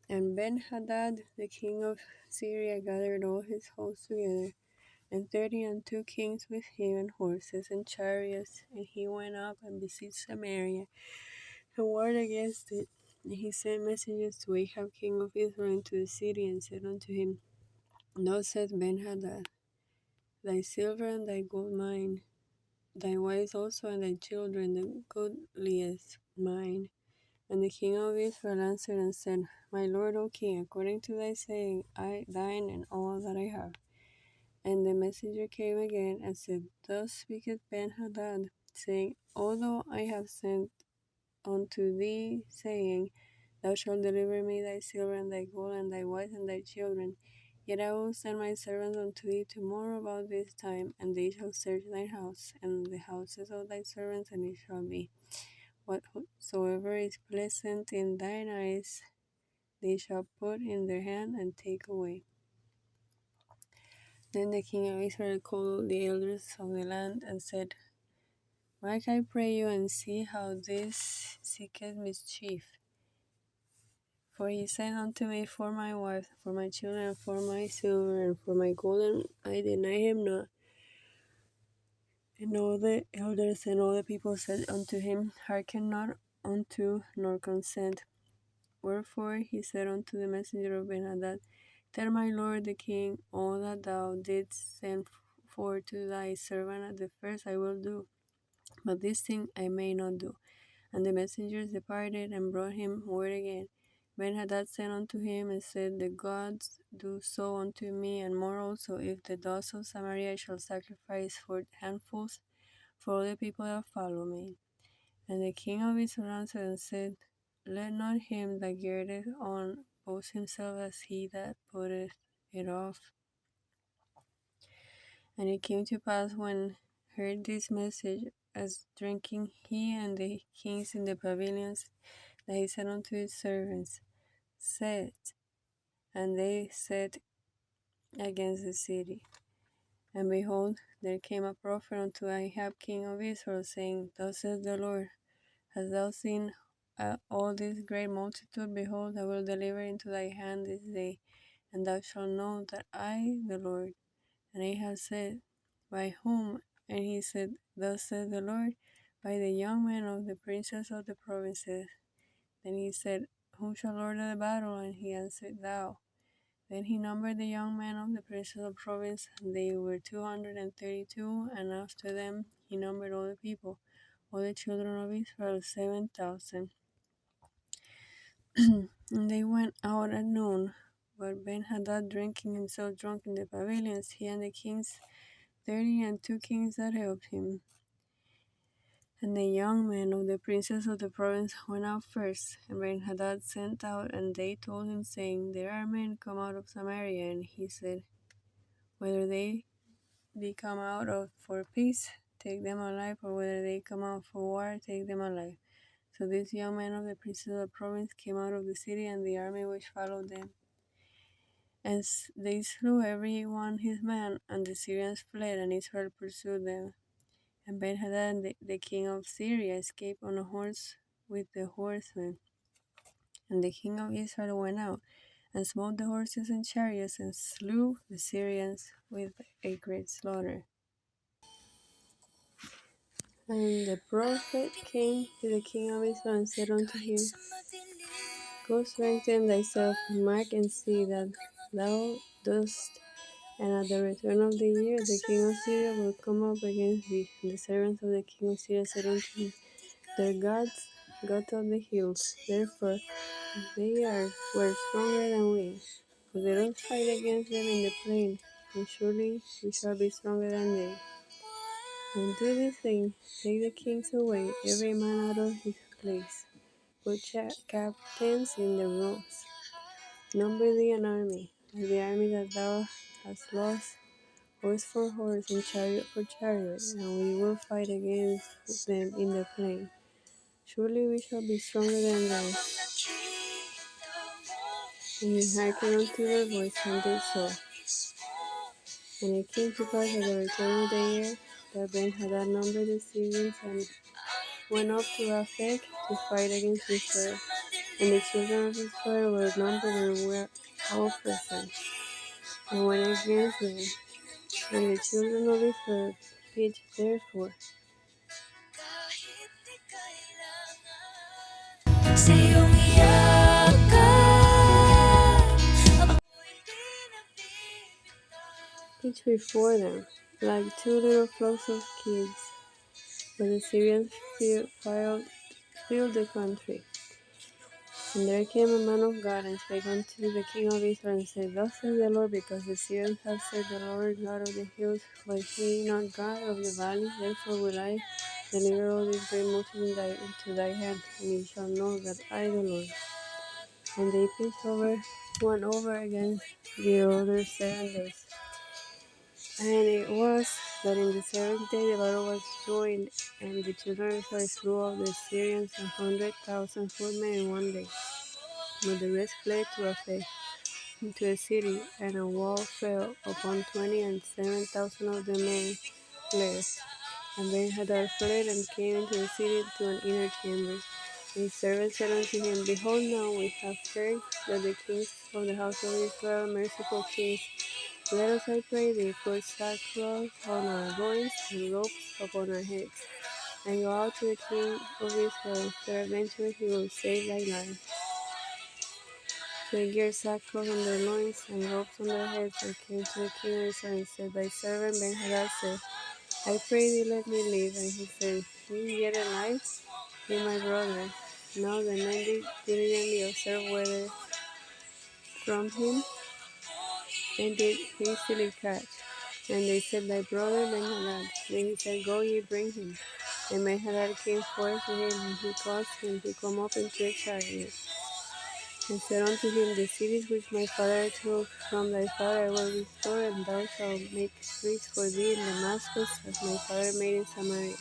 And Ben-Hadad, the king of Syria, gathered all his hosts together, and 32 kings with him, and horses and chariots. And he went up and besieged Samaria, and warred against it. And he sent messengers to Ahab, king of Israel, into the city, and said unto him, Thus said Ben-Hadad, Thy silver and thy gold mine, thy wives also and thy children, the goodliest mine. And the king of Israel answered and said, My lord, O king, according to thy saying, thine and all that I have. And the messenger came again and said, Thus speaketh Ben-Hadad, saying, Although I have sent unto thee, saying, Thou shalt deliver me thy silver and thy gold and thy wives and thy children, yet I will send my servants unto thee tomorrow about this time, and they shall search thine house and the houses of thy servants, and it shall be, whatsoever is pleasant in thine eyes, they shall put in their hand and take away. Then the king of Israel called the elders of the land and said, Mark, I pray you, and see how this seeketh mischief. For he said unto me, For my wife, for my children, and for my silver, and for my gold, and I deny him not. And all the elders and all the people said unto him, Hearken not unto, nor consent. Wherefore he said unto the messenger of Ben-Hadad, Tell my lord the king, all that thou didst send for to thy servant at the first I will do, but this thing I may not do. And the messengers departed and brought him word again. Ben-Hadad sent unto him and said, The gods do so unto me, and more also, if the daughters of Samaria shall sacrifice 4 handfuls for all the people that follow me. And the king of Israel answered and said, Let not him that girdeth on boast himself as he that putteth it off. And it came to pass, when heard this message, as drinking he and the kings in the pavilions, that he said unto his servants, Set. And they set against the city. And behold, there came a prophet unto Ahab, king of Israel, saying, Thus says the Lord, Hast thou seen all this great multitude? Behold, I will deliver into thy hand this day, and thou shalt know that I, the Lord. And Ahab said, By whom? And he said, Thus said the Lord, By the young men of the princes of the provinces. Then he said, Who shall order the battle? And he answered, Thou. Then he numbered the young men of the princes of the province, and they were 232, and after them he numbered all the people, all the children of Israel, 7,000. And they went out at noon, but Ben-Hadad drinking himself drunk in the pavilions, he and the kings, 30, and 2 kings that helped him. And the young men of the princes of the province went out first, and Ben-Hadad sent out, and they told him, saying, There are men come out of Samaria. And he said, Whether they be come out for peace, take them alive, or whether they come out for war, take them alive. So these young men of the princes of the province came out of the city, and the army which followed them. And they slew every one his man, and the Syrians fled, and Israel pursued them. And Ben-Hadad, the king of Syria, escaped on a horse with the horsemen. And the king of Israel went out, and smote the horses and chariots, and slew the Syrians with a great slaughter. And the prophet came to the king of Israel and said unto him, Go strengthen thyself, and mark and see that thou dost, and at the return of the year the king of Syria will come up against thee. And the servants of the king of Syria said unto him, Their gods, gods of the hills, therefore were stronger than we. But let us fight against them in the plain, and surely we shall be stronger than they. And do this thing, take the kings away, every man out of his place. Put captains in the rooms. Number thee an army, like the army that thou hast lost, horse for horse, and chariot for chariot, and we will fight against them in the plain. Surely we shall be stronger than they. And he hearkened unto their voice, and did so. And it came to pass at the return of the year, that Ben-Hadad numbered the Syrians, and went up to Aphek to fight against Israel, and the children of Israel were numbered and were all present, and went against them. And the children of Israel did therefore pitch before them, like two little flocks of kids. But the Syrians filled the country. And there came a man of God and spake unto the king of Israel and said, Thus says the Lord, because the Syrians have said, The Lord God of the hills, but he not God of the valley, therefore will I deliver all this great multitude into thy hand, and ye shall know that I the Lord. And they pitched one over against the other 7 days. And it was that in the 7th day the battle was joined, and the children of Israel slew of the Syrians 100,000 footmen in one day. But the rest fled to Aphek, into a city, and a wall fell upon 20, and 7,000 of the men fled. And Ben-Hadad fled and came into the city to an inner chamber. And his servants said unto him, Behold, now we have heard that the kings of the house of Israel are merciful kings. Let us, I pray thee, put sackcloth on our loins and ropes upon our heads, and go out to the king of Israel. Peradventure he will save thy life. So they girded sackcloth on their loins and ropes on their heads, and came to the king of Israel and said, Thy servant Ben-Hadad said, I pray thee, let me live. And he said, He yet alive? He my brother. Now the men did diligently observe whether from him, and did hastily catch. And they said, Thy brother Ben-Hadad. Then he said, Go ye, bring him. And Ben-Hadad came forth to him, and he caused him to come up into a chariot, and said unto him, The cities which my father took from thy father I will restore, and thou shalt make streets for thee in Damascus, as my father made in Samaria.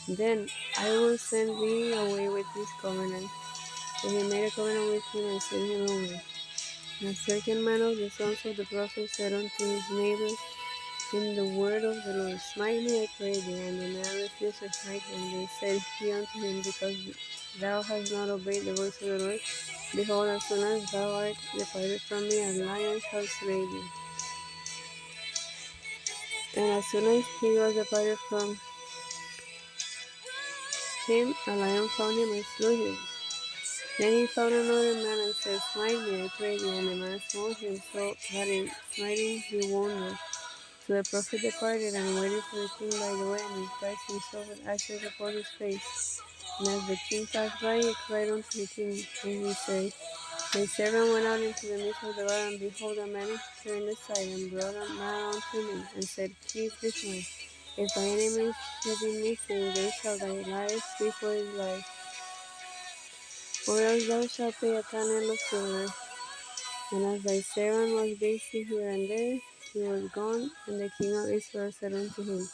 Then I will send thee away with this covenant. So he made a covenant with him, and sent him away. And a certain man of the sons of the prophets said unto his neighbor in the word of the Lord, Smite me, I pray thee. And the man refused to smite him. Then said he unto him, Because thou hast not obeyed the voice of the Lord, behold, as soon as thou art departed from me, a lion shall slay thee. And as soon as he was departed from him, a lion found him and slew him. Then he found another man and said, Smite me, I pray thee. And the man smote him, so that in smiting he wounded. So the prophet departed and waited for the king by the way, and he stretched himself with ashes upon his face. And as the king passed by, he cried unto the king, and he said, My servant went out into the midst of the battle, and behold, a man turned aside and brought a man unto me, and said, Keep this man. If thy enemy should be missing, then shall thy life be for his life, or else thou shalt pay a talent of silver. And as thy servant was busy here and there, he was gone, and the king of Israel said unto him,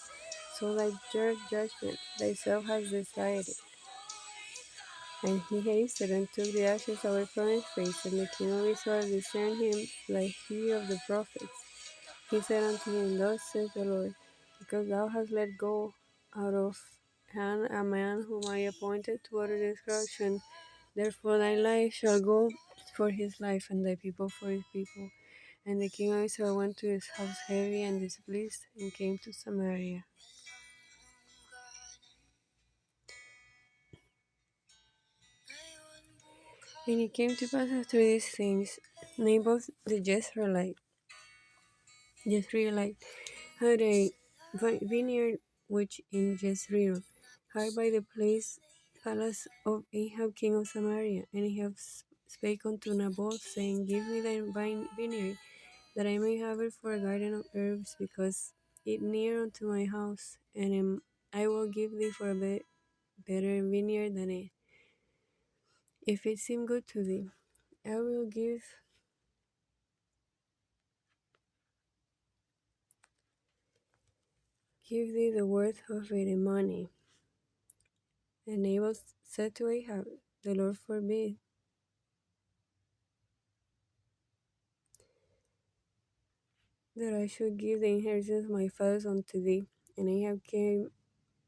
So thy judgment thyself hast decided. And he hasted and took the ashes away from his face, and the king of Israel discerned him like he of the prophets. He said unto him, Thus saith the Lord, because thou hast let go out of hand a man whom I appointed to utter destruction, therefore thy life shall go for his life, and thy people for his people. And the king of Israel went to his house heavy and displeased, and came to Samaria. And it came to pass after these things, Naboth the Jezreelite had a vineyard which in Jezreel, hard by the palace of Ahab king of Samaria. And Ahab spake unto Naboth, saying, Give me thy vineyard, that I may have it for a garden of herbs, because it near unto my house, and I will give thee for a better vineyard than it. If it seem good to thee, I will give thee the worth of it in money. And Naboth said to Ahab, The Lord forbid that I should give the inheritance of my fathers unto thee. And Ahab came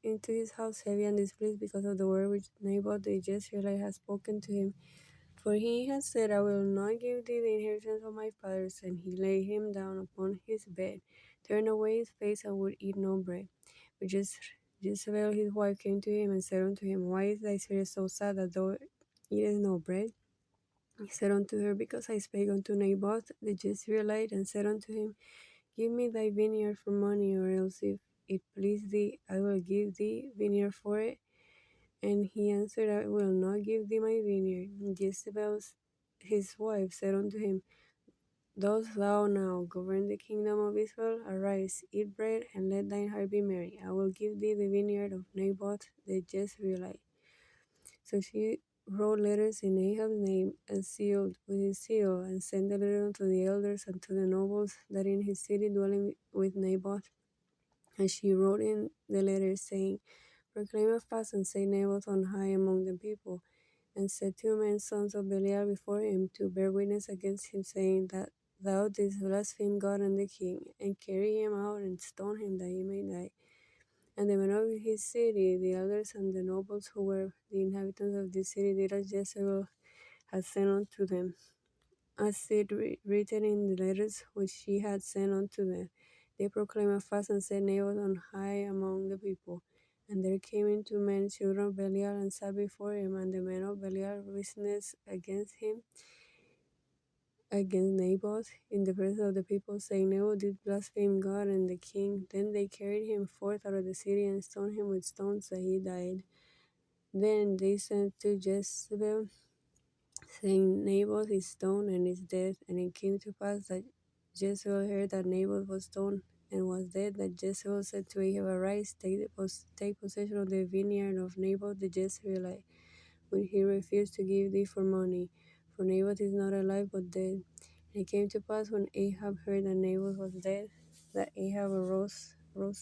into his house heavy and displeased because of the word which Naboth the Jezreelite had spoken to him. For he had said, I will not give thee the inheritance of my fathers. And he laid him down upon his bed, turned away his face, and would eat no bread. But Jezebel his wife came to him and said unto him, Why is thy spirit so sad that thou eatest no bread? He said unto her, Because I spake unto Naboth the Jezreelite, and said unto him, Give me thy vineyard for money, or else if it please thee, I will give thee vineyard for it. And he answered, I will not give thee my vineyard. And Jezebel his wife said unto him, Dost thou now govern the kingdom of Israel? Arise, eat bread, and let thine heart be merry. I will give thee the vineyard of Naboth the Jezreelite. So she wrote letters in Ahab's name, and sealed with his seal, and sent the letter unto the elders and to the nobles that in his city dwelling with Naboth. And she wrote in the letter, saying, Proclaim a fast, and set Naboth on high among the people, and set 2 men, sons of Belial, before him, to bear witness against him, saying that thou didst blaspheme God and the king, and carry him out and stone him that he may die. And the men of his city, the elders and the nobles who were the inhabitants of this city, did as Jezebel had sent unto them, as it written in the letters which she had sent unto them. They proclaimed a fast and set Naboth on high among the people. And there came in 2 men, children of Belial, and sat before him. And the men of Belial witnessed against him, against Naboth, in the presence of the people, saying, Naboth did blaspheme God and the king. Then they carried him forth out of the city and stoned him with stones that he died. Then they sent to Jezebel, saying, Naboth is stoned and is dead. And it came to pass that Jezebel heard that Naboth was stoned and was dead, that Jezebel said to Ahab, Arise, take possession of the vineyard of Naboth the Jezreelite, which he refused to give thee for money. For Naboth is not alive but dead. And it came to pass, when Ahab heard that Naboth was dead, that Ahab rose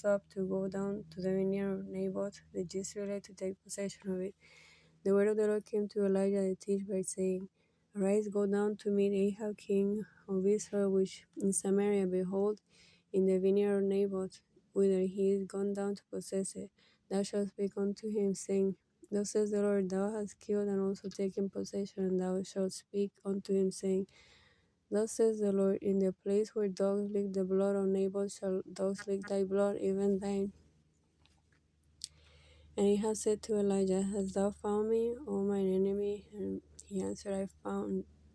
up to go down to the vineyard of Naboth the Jezreelite to take possession of it. The word of the Lord came to Elijah the Tishbite, saying, Arise, go down to meet Ahab king of Israel, which in Samaria, behold, in the vineyard of Naboth, whither he is gone down to possess it. Thou shalt speak unto him, saying, Thus says the Lord, Thou hast killed and also taken possession. And thou shalt speak unto him, saying, Thus says the Lord, In the place where dogs lick the blood of Naboth shall dogs lick thy blood, even thine. And Ahab said to Elijah, Hast thou found me, O mine enemy? And he answered, I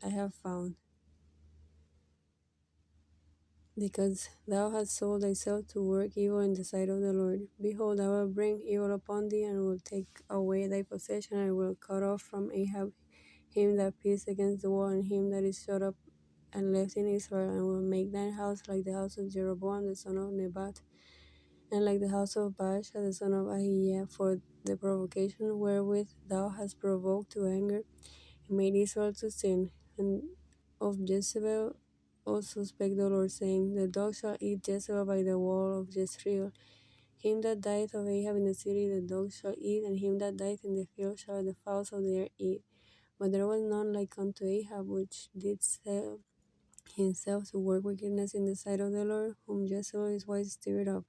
have found, because thou hast sold thyself to work evil in the sight of the Lord. Behold, I will bring evil upon thee, and will take away thy possession. I will cut off from Ahab him that pissed against the wall, and him that is shut up and left in Israel, and will make thine house like the house of Jeroboam the son of Nebat, and like the house of Baasha the son of Ahijah, for the provocation wherewith thou hast provoked to anger, and made Israel to sin. And of Jezebel also spake the Lord, saying, The dog shall eat Jezebel by the wall of Jezreel. Him that dieth of Ahab in the city the dogs shall eat, and him that dieth in the field shall the fowls of the air eat. But there was none like unto Ahab, which did sell himself to work wickedness in the sight of the Lord, whom Jezebel his wife stirred up.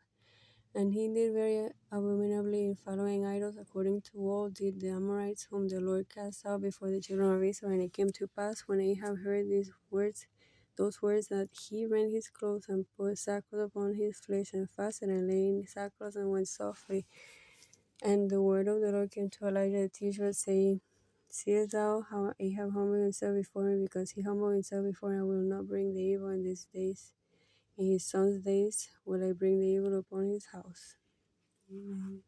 And he did very abominably in following idols, according to all did the Amorites, whom the Lord cast out before the children of Israel. And it came to pass, when Ahab heard those words, that he rent his clothes, and put sackcloth upon his flesh, and fasted, and lay in sackcloth, and went softly. And the word of the Lord came to Elijah the Tishbite, saying, Seest thou how Ahab humbled himself before me? Because he humbled himself before me, I will not bring the evil in these days. In his son's days will I bring the evil upon his house. Amen.